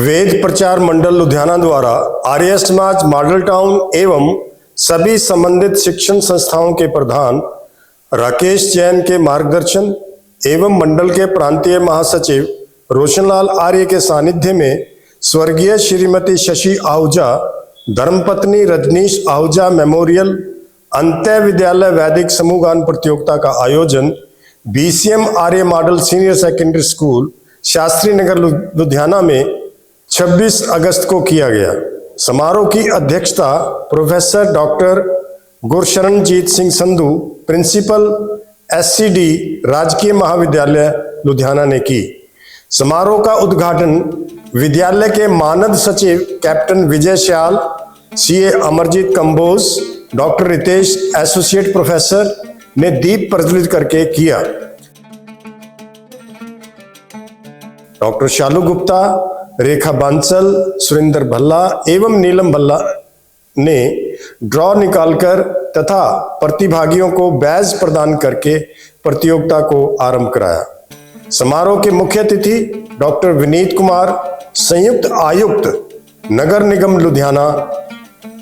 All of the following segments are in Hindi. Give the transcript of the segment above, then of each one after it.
वेद प्रचार मंडल लुधियाना द्वारा आर्य समाज मॉडल टाउन एवं सभी संबंधित शिक्षण संस्थाओं के प्रधान राकेश जैन के मार्गदर्शन एवं मंडल के प्रांतीय महासचिव रोशनलाल आर्य के सानिध्य में स्वर्गीय श्रीमती शशि आहूजा धर्मपत्नी रजनीश आहूजा मेमोरियल अंत्य विद्यालय वैदिक समूह गान प्रतियोगिता का आयोजन BCM Arya model senior secondary school Shastri Nagar Ludhiana में 26 अगस्त को किया गया। समारोह की अध्यक्षता professor doctor Gursharanjeet Singh Sandhu principal SCD राजकीय महाविद्यालय लुधियाना ने की। समारोह का उद्घाटन विद्यालय के मानद सचिव captain Vijay Shyal, CA Amarjeet Kamboj, doctor Ritesh associate professor ने दीप प्रज्वलित करके किया। डॉक्टर शालू गुप्ता, रेखा बांसल, सुरेंद्र भल्ला एवं नीलम भल्ला ने ड्रॉ निकालकर तथा प्रतिभागियों को बैज प्रदान करके प्रतियोगिता को आरंभ कराया। समारोह के मुख्य अतिथि डॉक्टर विनीत कुमार, संयुक्त आयुक्त नगर निगम लुधियाना,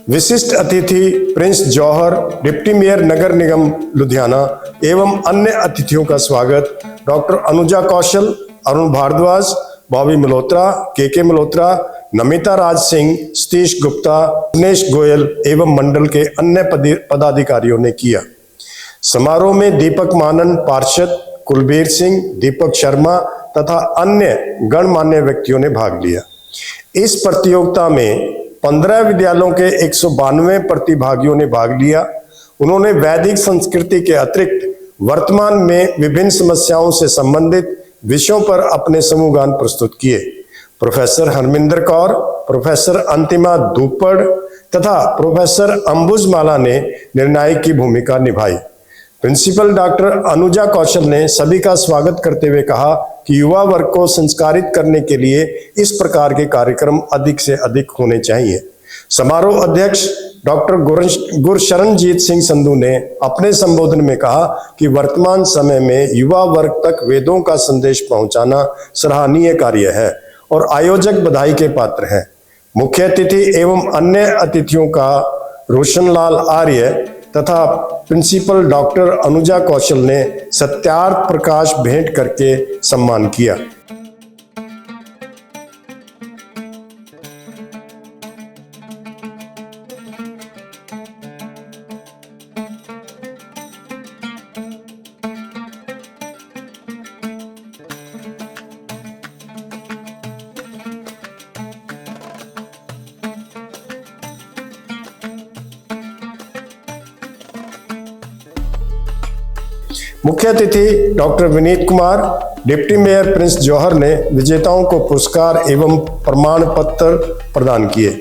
विशिष्ट अतिथि प्रिंस जौहर, डिप्टी मेयर नगर निगम लुधियाना एवं अन्य अतिथियों का स्वागत डॉक्टर अनुजा कौशल, अरुण भारद्वाज, बॉबी मल्होत्रा, के मल्होत्रा, नमिता राज सिंह, सतीश गुप्ता, दिनेश गोयल एवं मंडल के अन्य पदाधिकारियों ने किया। समारोह में दीपक मानन पार्षद, कुलबीर सिंह, दीपक शर्मा तथा अन्य गणमान्य व्यक्तियों ने भाग लिया। इस प्रतियोगिता में 15 विद्यालयों के 192 प्रतिभागियों ने भाग लिया। उन्होंने वैदिक संस्कृति के अतिरिक्त वर्तमान में विभिन्न समस्याओं से संबंधित विषयों पर अपने समूह गान प्रस्तुत किए। प्रोफेसर हरमिंदर कौर, प्रोफेसर अंतिमा धूपड़ तथा प्रोफेसर अंबुजमाला ने निर्णायक की भूमिका निभाई। प्रिंसिपल डॉक्टर अनुजा कौशल ने सभी का स्वागत करते हुए कहा कि युवा वर्ग को संस्कारित करने के लिए इस प्रकार के कार्यक्रम अधिक से अधिक होने चाहिए। समारोह अध्यक्ष डॉक्टर गुरशरणजीत सिंह संधू ने अपने संबोधन में कहा कि वर्तमान समय में युवा वर्ग तक वेदों का संदेश पहुंचाना सराहनीय कार्य है और आयोजक बधाई के पात्र हैं। मुख्य अतिथि एवं अन्य अतिथियों का रोशनलाल आर्य तथा प्रिंसिपल डॉक्टर अनुजा कौशल ने सत्यार्थ प्रकाश भेंट करके सम्मान किया। मुख्य अतिथि doctor Vineet Kumar, deputy mayor Prince Johar ने विजेताओं को पुरस्कार एवं प्रमाण पत्र प्रदान किए।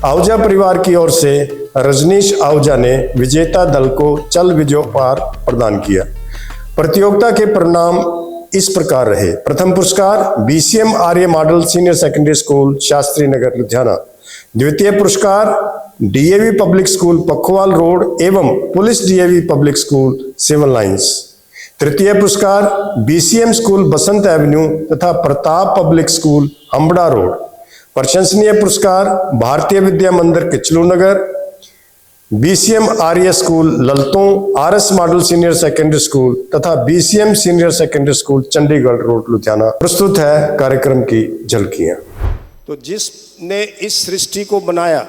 आहूजा परिवार की ओर से रजनीश आहूजा ने विजेता दल को चल विजयोपहार प्रदान किया। प्रतियोगिता के परिणाम इस प्रकार रहे। प्रथम पुरस्कार BCM Arya model senior secondary school Shastri Nagar Ludhiana. द्वितीय पुरस्कार DAV public school Pakhowal road एवं police DAV public school civil lines. तृतीय पुरस्कार बीसीएम स्कूल बसंत एवेन्यू तथा Pratap public school Hambran road. प्रशंसनीय पुरस्कार Bharatiya Vidya Mandir Kitchlu Nagar, BCM Arya school Lalton, RS model senior secondary school तथा BCM senior secondary school Chandigarh road Ludhiana. प्रस्तुत है कार्यक्रम की झलकियां। तो जिसने इस सृष्टि को बनाया,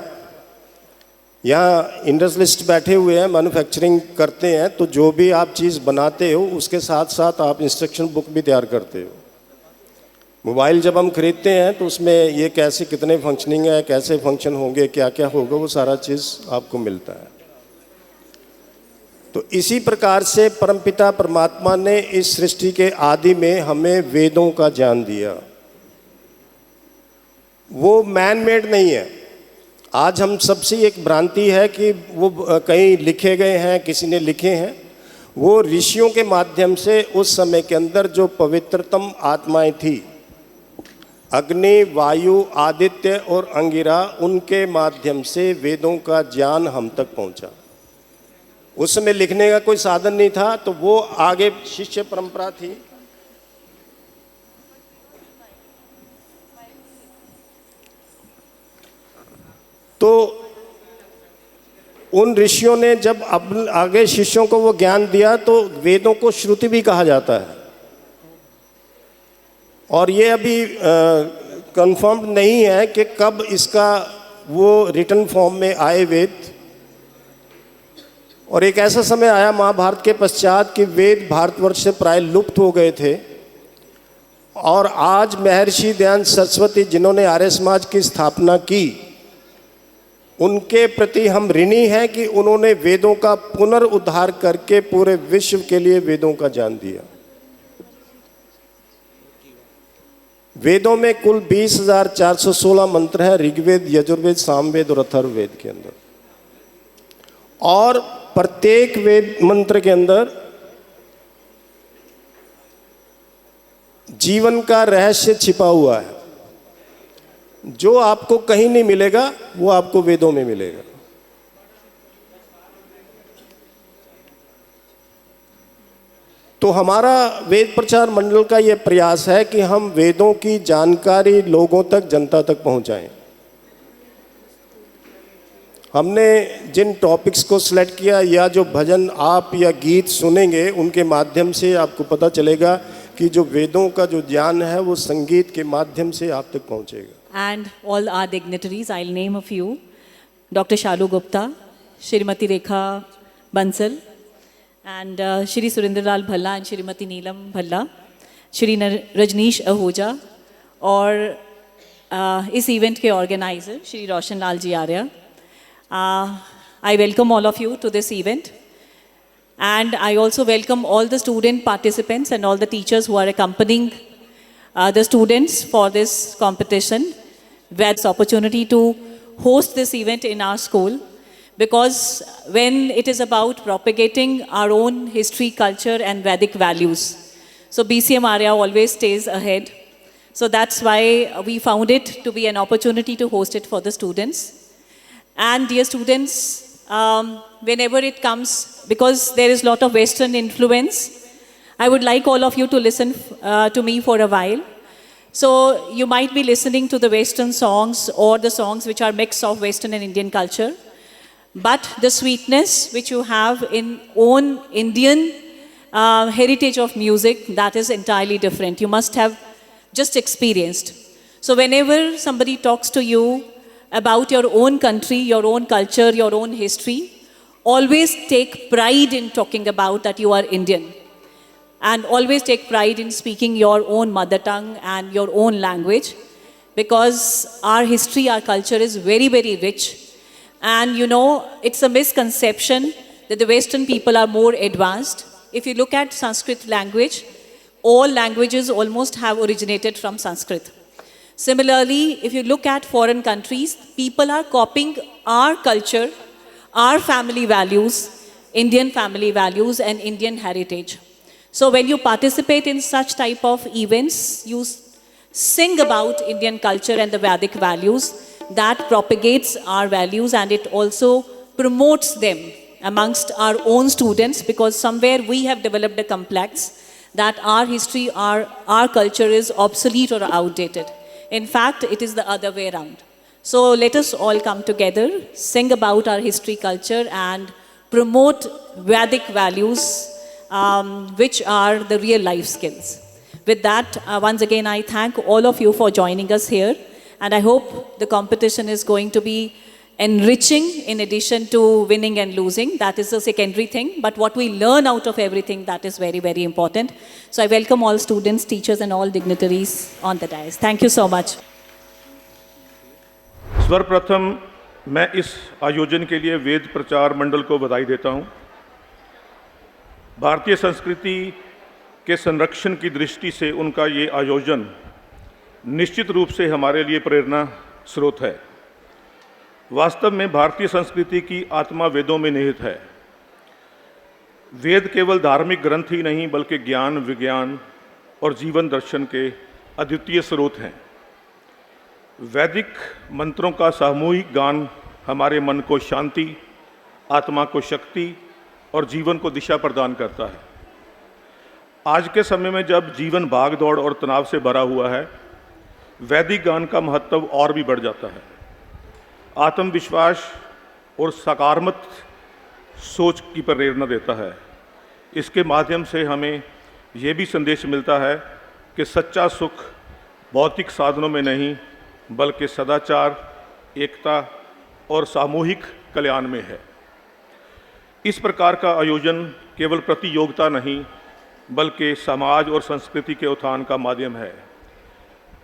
यहाँ इंडस्ट्रियलिस्ट बैठे हुए हैं, मैन्युफैक्चरिंग करते हैं, तो जो भी आप चीज़ बनाते हो उसके साथ साथ आप इंस्ट्रक्शन बुक भी तैयार करते हो। मोबाइल जब हम खरीदते हैं तो उसमें ये कैसे कितने फंक्शनिंग है, कैसे फंक्शन होंगे, क्या क्या होगा, वो सारा चीज़ आपको मिलता है। तो इसी प्रकार से परमपिता परमात्मा ने इस सृष्टि के आदि में हमें वेदों का ज्ञान दिया। वो मैन मेड नहीं है। आज हम सबसे एक भ्रांति है कि वो कहीं लिखे गए हैं, किसी ने लिखे हैं। वो ऋषियों के माध्यम से उस समय के अंदर जो पवित्रतम आत्माएं थी, अग्नि, वायु, आदित्य और अंगिरा, उनके माध्यम से वेदों का ज्ञान हम तक पहुंचा। उस समय लिखने का कोई साधन नहीं था, तो वो आगे शिष्य परंपरा थी। तो उन ऋषियों ने जब अब आगे शिष्यों को वो ज्ञान दिया तो वेदों को श्रुति भी कहा जाता है। और ये अभी कंफर्म नहीं है कि कब इसका वो रिटन फॉर्म में आए वेद। और एक ऐसा समय आया महाभारत के पश्चात कि वेद भारतवर्ष से प्राय लुप्त हो गए थे। और आज महर्षि दयानंद सरस्वती जिन्होंने आर्य समाज की स्थापना की, उनके प्रति हम ऋणी हैं कि उन्होंने वेदों का पुनरुद्धार करके पूरे विश्व के लिए वेदों का ज्ञान दिया। वेदों में कुल 20,416 मंत्र हैं, ऋग्वेद, यजुर्वेद, सामवेद और अथर्ववेद के अंदर। और प्रत्येक वेद मंत्र के अंदर जीवन का रहस्य छिपा हुआ है। जो आपको कहीं नहीं मिलेगा वो आपको वेदों में मिलेगा। तो हमारा वेद प्रचार मंडल का ये प्रयास है कि हम वेदों की जानकारी लोगों तक, जनता तक पहुंचाएं। हमने जिन टॉपिक्स को सिलेक्ट किया या जो भजन आप या गीत सुनेंगे उनके माध्यम से आपको पता चलेगा कि जो वेदों का जो ज्ञान है वो संगीत के माध्यम से आप तक पहुंचेगा। And all our dignitaries, I'll name a few: Dr. Shalu Gupta, Shrimati Rekha Bansal, and Shri Surendra Bhalla and Shrimati Neelam Bhalla, Shri Rajneesh Ahuja, और इस इवेंट के organiser Shri Roshan Lal ji Arya. I welcome all of you to this event, and I also welcome all the student participants and all the teachers who are accompanying the students for this competition. We had this opportunity to host this event in our school, because when it is about propagating our own history, culture and Vedic values, so BCM Arya always stays ahead. So that's why we found it to be an opportunity to host it for the students. And dear students, whenever it comes, because there is a lot of Western influence, I would like all of you to listen to me for a while. So you might be listening to the Western songs or the songs which are mix of Western and Indian culture. But the sweetness which you have in own Indian heritage of music, that is entirely different. You must have just experienced. So whenever somebody talks to you about your own country, your own culture, your own history, always take pride in talking about that you are Indian. And always take pride in speaking your own mother tongue and your own language, because our history, our culture is very, very rich. And you know, it's a misconception that the Western people are more advanced. If you look at Sanskrit language, all languages almost have originated from Sanskrit. Similarly, if you look at foreign countries, people are copying our culture, our family values, Indian family values and Indian heritage. So when you participate in such type of events, you sing about Indian culture and the Vedic values. That propagates our values and it also promotes them amongst our own students, because somewhere we have developed a complex that our history, our culture is obsolete or outdated. In fact, it is the other way around. So let us all come together, sing about our history, culture and promote Vedic values, which are the real life skills. With that, once again, I thank all of you for joining us here. And I hope the competition is going to be enriching in addition to winning and losing. That is a secondary thing. But what we learn out of everything, that is very, very important. So I welcome all students, teachers and all dignitaries on the dais. Thank you so much. सर्वप्रथम मैं इस आयोजन के लिए वेद प्रचार मंडल को बधाई देता हूं। भारतीय संस्कृति के संरक्षण की दृष्टि से उनका ये आयोजन निश्चित रूप से हमारे लिए प्रेरणा स्रोत है। वास्तव में भारतीय संस्कृति की आत्मा वेदों में निहित है। वेद केवल धार्मिक ग्रंथ ही नहीं बल्कि ज्ञान, विज्ञान और जीवन दर्शन के अद्वितीय स्रोत हैं। वैदिक मंत्रों का सामूहिक गान हमारे मन को शांति, आत्मा को शक्ति और जीवन को दिशा प्रदान करता है। आज के समय में जब जीवन भाग दौड़ और तनाव से भरा हुआ है, वैदिक गान का महत्व और भी बढ़ जाता है। आत्मविश्वास और सकारात्मक सोच की प्रेरणा देता है। इसके माध्यम से हमें ये भी संदेश मिलता है कि सच्चा सुख भौतिक साधनों में नहीं बल्कि सदाचार, एकता और सामूहिक कल्याण में है। इस प्रकार का आयोजन केवल प्रतियोगिता नहीं बल्कि समाज और संस्कृति के उत्थान का माध्यम है।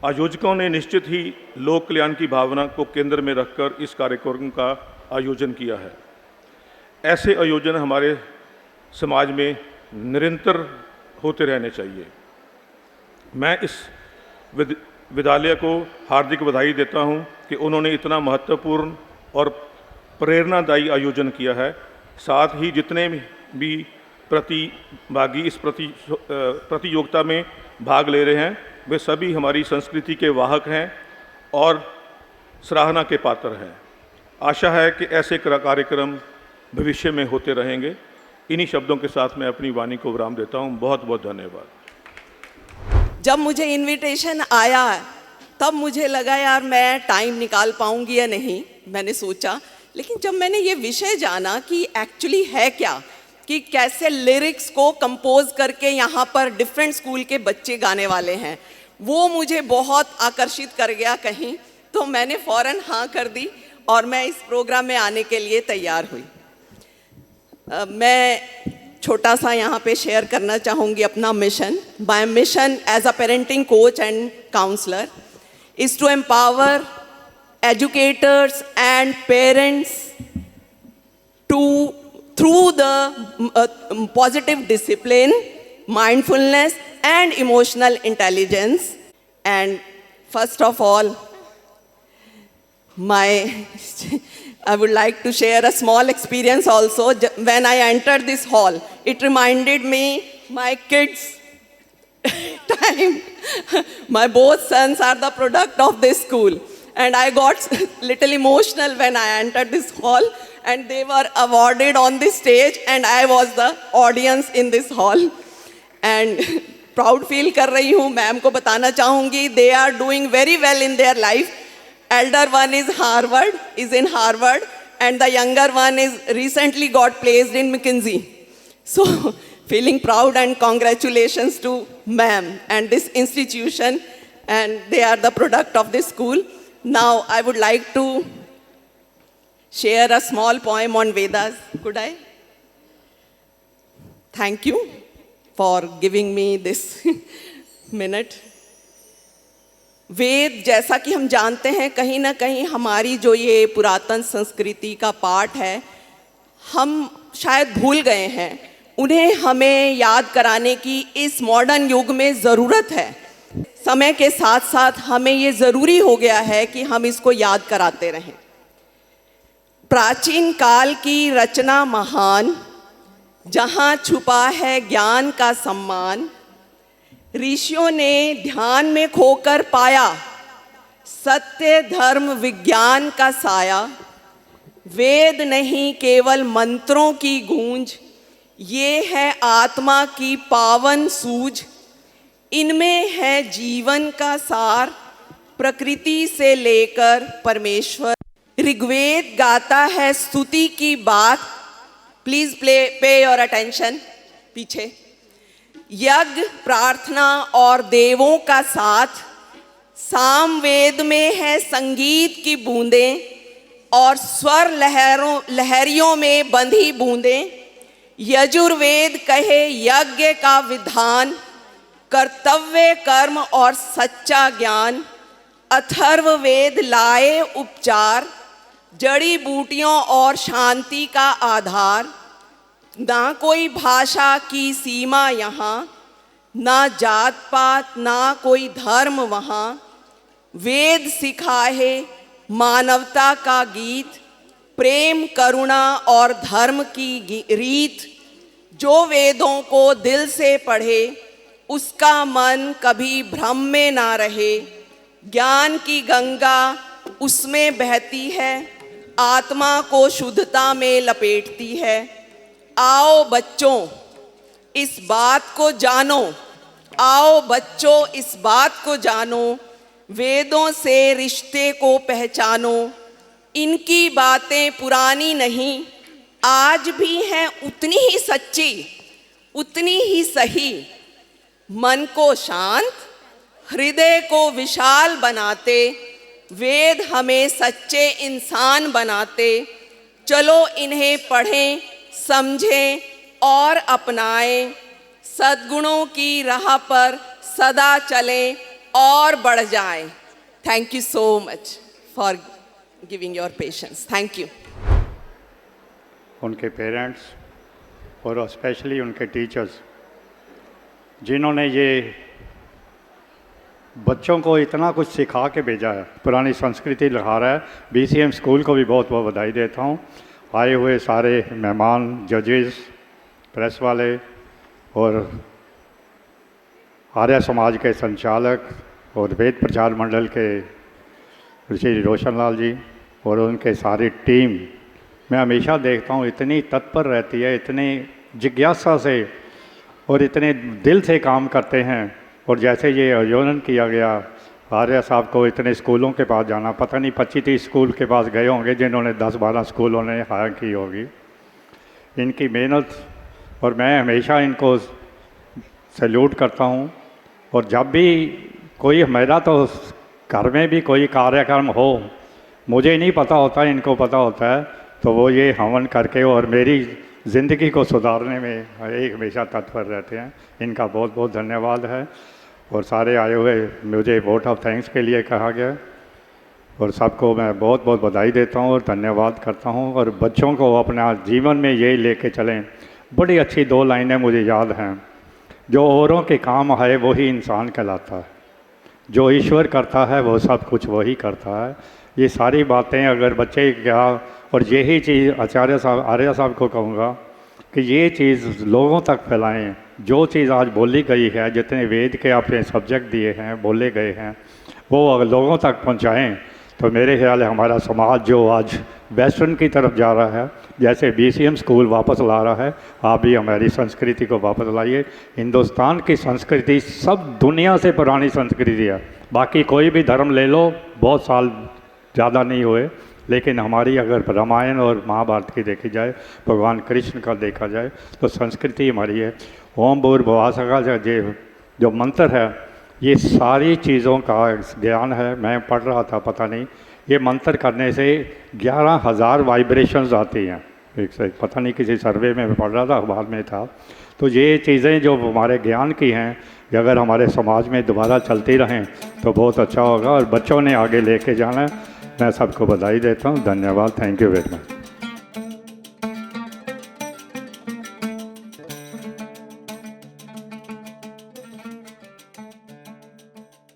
आयोजकों ने निश्चित ही लोक कल्याण की भावना को केंद्र में रखकर इस कार्यक्रम का आयोजन किया है। ऐसे आयोजन हमारे समाज में निरंतर होते रहने चाहिए। मैं इस विद्यालय को हार्दिक बधाई देता हूं कि उन्होंने इतना महत्वपूर्ण और प्रेरणादायी आयोजन किया है। साथ ही जितने भी प्रतिभागी इस प्रतियोगिता में भाग ले रहे हैं वे सभी हमारी संस्कृति के वाहक हैं और सराहना के पात्र हैं। आशा है कि ऐसे कार्यक्रम भविष्य में होते रहेंगे। इन्हीं शब्दों के साथ मैं अपनी वाणी को विराम देता हूं। बहुत बहुत धन्यवाद। जब मुझे इनविटेशन आया तब मुझे लगा यार मैं टाइम निकाल पाऊंगी या नहीं, मैंने सोचा। लेकिन जब मैंने ये विषय जाना कि एक्चुअली है क्या, कि कैसे लिरिक्स को कंपोज करके यहाँ पर डिफरेंट स्कूल के बच्चे गाने वाले हैं, वो मुझे बहुत आकर्षित कर गया कहीं। तो मैंने फ़ौरन हाँ कर दी और मैं इस प्रोग्राम में आने के लिए तैयार हुई। मैं छोटा सा यहाँ पे शेयर करना चाहूँगी अपना mission. My mission as a parenting coach and counsellor is to empower educators and parents to through the positive discipline, mindfulness and emotional intelligence. And first of all, I would like to share a small experience also. When I entered this hall, it reminded me my kids time. My both sons are the product of this school. And I got little emotional when I entered this hall and they were awarded on the stage and I was the audience in this hall. And proud feel कर रही हूँ, मैम को बताना चाहूँगी, they are doing very well in their life. Elder one is in Harvard and the younger one is recently got placed in McKinsey. So feeling proud and congratulations to ma'am and this institution, and they are the product of this school. Now, I would like to share a small poem on Vedas. Could I? Thank you for giving me this minute. वेद, जैसा कि हम जानते हैं, कहीं ना कहीं हमारी जो ये पुरातन संस्कृति का पार्ट है, हम शायद भूल गए हैं। उन्हें हमें याद कराने की इस मॉडर्न युग में ज़रूरत है। समय के साथ साथ हमें ये ज़रूरी हो गया है कि हम इसको याद कराते रहें। प्राचीन काल की रचना महान, जहाँ छुपा है ज्ञान का सम्मान, ऋषियों ने ध्यान में खोकर पाया सत्य धर्म विज्ञान का साया। वेद नहीं केवल मंत्रों की गूंज, ये है आत्मा की पावन सूझ। इनमें है जीवन का सार, प्रकृति से लेकर परमेश्वर। ऋग्वेद गाता है स्तुति की बात। Please pay your attention. पीछे यज्ञ, प्रार्थना और देवों का साथ। सामवेद में है संगीत की बूंदें और स्वर लहरियों में बंधी बूंदें। यजुर्वेद कहे यज्ञ का विधान, कर्तव्य कर्म और सच्चा ज्ञान। अथर्ववेद लाए उपचार, जड़ी बूटियों और शांति का आधार। ना कोई भाषा की सीमा यहाँ, ना जात पात ना कोई धर्म वहाँ। वेद सिखाए मानवता का गीत, प्रेम करुणा और धर्म की रीत। जो वेदों को दिल से पढ़े, उसका मन कभी भ्रम में ना रहे। ज्ञान की गंगा उसमें बहती है, आत्मा को शुद्धता में लपेटती है। आओ बच्चों इस बात को जानो, आओ बच्चों इस बात को जानो। वेदों से रिश्ते को पहचानो, इनकी बातें पुरानी नहीं, आज भी हैं उतनी ही सच्ची, उतनी ही सही। मन को शांत, हृदय को विशाल बनाते, वेद हमें सच्चे इंसान बनाते। चलो इन्हें पढ़ें, समझें और अपनाएं। सद्गुणों की राह पर सदा चलें और बढ़ जाएं। Thank you so much for giving your patience. Thank you. उनके पेरेंट्स और स्पेशली उनके टीचर्स, जिन्होंने ये बच्चों को इतना कुछ सिखा के भेजा है, पुरानी संस्कृति लगा रहा है। BCM स्कूल को भी बहुत बहुत बधाई देता हूँ। आए हुए सारे मेहमान, जजेस, प्रेस वाले और आर्य समाज के संचालक और वेद प्रचार मंडल के श्री रोशन लाल जी और उनके सारी टीम, मैं हमेशा देखता हूँ इतनी तत्पर रहती है, इतनी जिज्ञासा से और इतने दिल से काम करते हैं। और जैसे ये आयोजन किया गया, आर्य साहब को इतने स्कूलों के पास जाना, पता नहीं 25-30 स्कूल के पास गए होंगे, जिन्होंने 10-12 स्कूलों ने हायर की होगी। इनकी मेहनत, और मैं हमेशा इनको सैल्यूट करता हूँ। और जब भी कोई, मेरा तो घर में भी कोई कार्यक्रम हो, मुझे नहीं पता होता, इनको पता होता है, तो वो ये हवन करके और मेरी ज़िंदगी को सुधारने में एक हमेशा तत्पर रहते हैं। इनका बहुत बहुत धन्यवाद है। और सारे आए हुए, मुझे वोट ऑफ थैंक्स के लिए कहा गया, और सबको मैं बहुत बहुत बधाई देता हूँ और धन्यवाद करता हूँ। और बच्चों को अपना जीवन में यही लेके चलें। बड़ी अच्छी 2 लाइनें मुझे याद हैं, जो औरों के काम आए वही इंसान कहलाता है, जो ईश्वर करता है वो सब कुछ वही करता है। ये सारी बातें अगर बच्चे क्या, और यही चीज़ आर्य साहब को कहूँगा कि ये चीज़ लोगों तक फैलाएं। जो चीज़ आज बोली गई है, जितने वेद के आपने सब्जेक्ट दिए हैं, बोले गए हैं, वो अगर लोगों तक पहुँचाएं, तो मेरे ख्याल है हमारा समाज जो आज वेस्टर्न की तरफ जा रहा है, जैसे BCM स्कूल वापस ला रहा है, आप भी हमारी संस्कृति को वापस लाइए। हिंदुस्तान की संस्कृति सब दुनिया से पुरानी संस्कृति है। बाकी कोई भी धर्म ले लो, बहुत साल ज़्यादा नहीं हुए, लेकिन हमारी अगर रामायण और महाभारत की देखी जाए, भगवान कृष्ण का देखा जाए, तो संस्कृति हमारी है। ओम भूर्भुवः स्वः जो मंत्र है, ये सारी चीज़ों का ज्ञान है। मैं पढ़ रहा था, पता नहीं, ये मंत्र करने से 11,000 वाइब्रेशंस आती हैं। एक से पता नहीं, किसी सर्वे में पढ़ रहा था, अखबार में था। तो ये चीज़ें जो हमारे ज्ञान की हैं, ये अगर हमारे समाज में दोबारा चलती रहें तो बहुत अच्छा होगा। और बच्चों ने आगे लेके जाना है। मैं सबको बधाई देता हूँ। धन्यवाद। Thank you very much.